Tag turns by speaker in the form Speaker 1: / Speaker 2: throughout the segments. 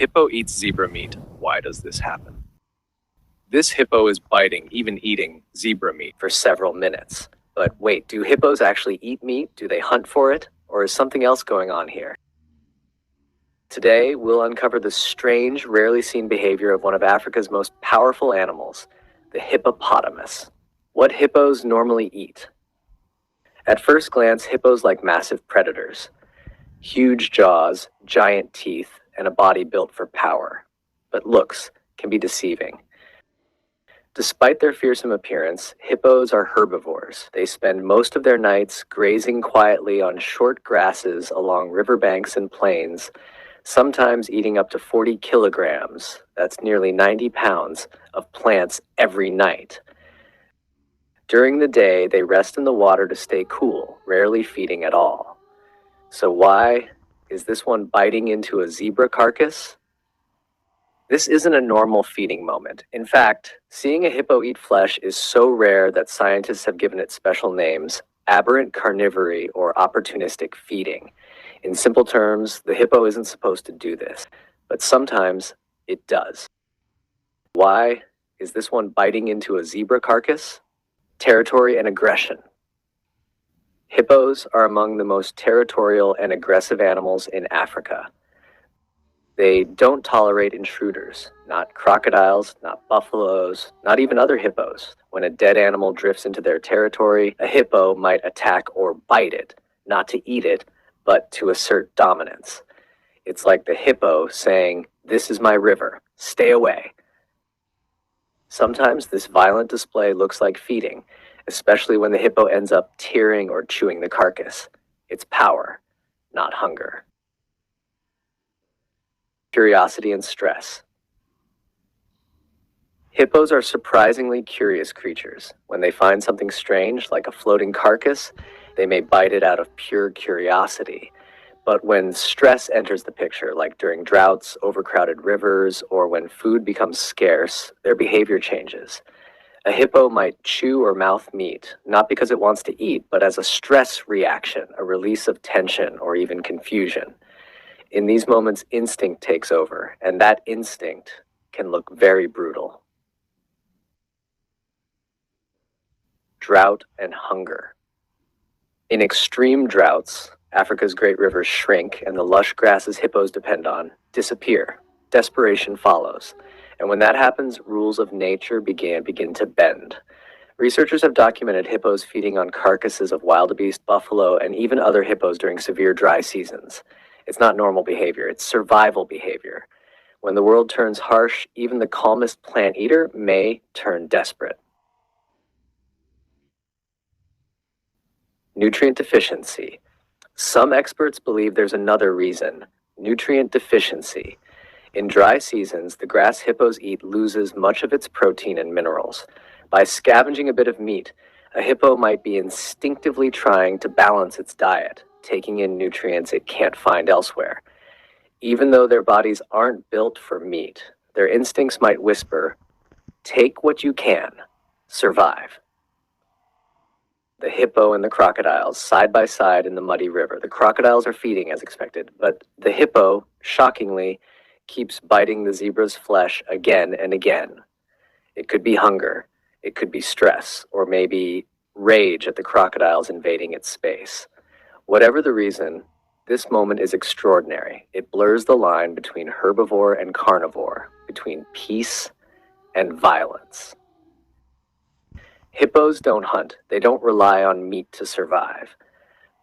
Speaker 1: Hippo eats zebra meat. Why does this happen? This hippo is biting, even eating, zebra meat for several minutes. But wait, do hippos actually eat meat? Do they hunt for it? Or is something else going on here? Today, we'll uncover the strange, rarely seen behavior of one of Africa's most powerful animals, the hippopotamus. What hippos normally eat? At first glance, hippos like massive predators. Huge jaws, giant teeth, and a body built for power. But looks can be deceiving. Despite their fearsome appearance, hippos are herbivores. They spend most of their nights grazing quietly on short grasses along riverbanks and plains, sometimes eating up to 40 kilograms, that's nearly 90 pounds, of plants every night. During the day, they rest in the water to stay cool, rarely feeding at all. So why is this one biting into a zebra carcass? This isn't a normal feeding moment. In fact, seeing a hippo eat flesh is so rare that scientists have given it special names: aberrant carnivory or opportunistic feeding. In simple terms, the hippo isn't supposed to do this, but sometimes it does. Why is this one biting into a zebra carcass? Territory and aggression. Hippos are among the most territorial and aggressive animals in Africa. They don't tolerate intruders, not crocodiles, not buffaloes, not even other hippos. When a dead animal drifts into their territory, a hippo might attack or bite it, not to eat it, but to assert dominance. It's like the hippo saying, "This is my river, stay away." Sometimes this violent display looks like feeding, especially when the hippo ends up tearing or chewing the carcass. It's power, not hunger. Curiosity and stress. Hippos are surprisingly curious creatures. When they find something strange, like a floating carcass, they may bite it out of pure curiosity. But when stress enters the picture, like during droughts, overcrowded rivers, or when food becomes scarce, their behavior changes. A hippo might chew or mouth meat, not because it wants to eat, but as a stress reaction, a release of tension or even confusion. In these moments, instinct takes over, and that instinct can look very brutal. Drought and hunger. In extreme droughts, Africa's great rivers shrink, and the lush grasses hippos depend on disappear. Desperation follows. And when that happens, rules of nature begin to bend. Researchers have documented hippos feeding on carcasses of wildebeest, buffalo, and even other hippos during severe dry seasons. It's not normal behavior, it's survival behavior. When the world turns harsh, even the calmest plant eater may turn desperate. Nutrient deficiency. Some experts believe there's another reason: nutrient deficiency. In dry seasons, the grass hippos eat loses much of its protein and minerals. By scavenging a bit of meat, a hippo might be instinctively trying to balance its diet, taking in nutrients it can't find elsewhere. Even though their bodies aren't built for meat, their instincts might whisper, "Take what you can, survive." The hippo and the crocodiles, side by side in the muddy river. The crocodiles are feeding as expected, but the hippo, shockingly, keeps biting the zebra's flesh again and again. It could be hunger, it could be stress, or maybe rage at the crocodiles invading its space. Whatever the reason, this moment is extraordinary. It blurs the line between herbivore and carnivore, between peace and violence. Hippos don't hunt. They don't rely on meat to survive.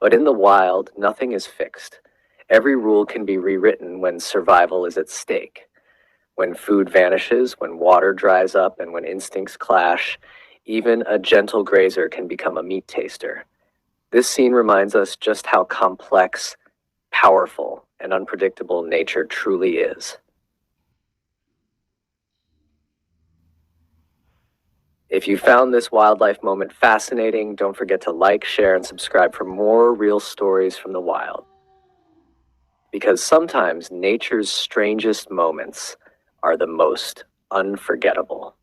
Speaker 1: But in the wild, nothing is fixed. Every rule can be rewritten when survival is at stake. When food vanishes, when water dries up, and when instincts clash, even a gentle grazer can become a meat taster. This scene reminds us just how complex, powerful, and unpredictable nature truly is. If you found this wildlife moment fascinating, don't forget to like, share, and subscribe for more real stories from the wild. Because sometimes nature's strangest moments are the most unforgettable.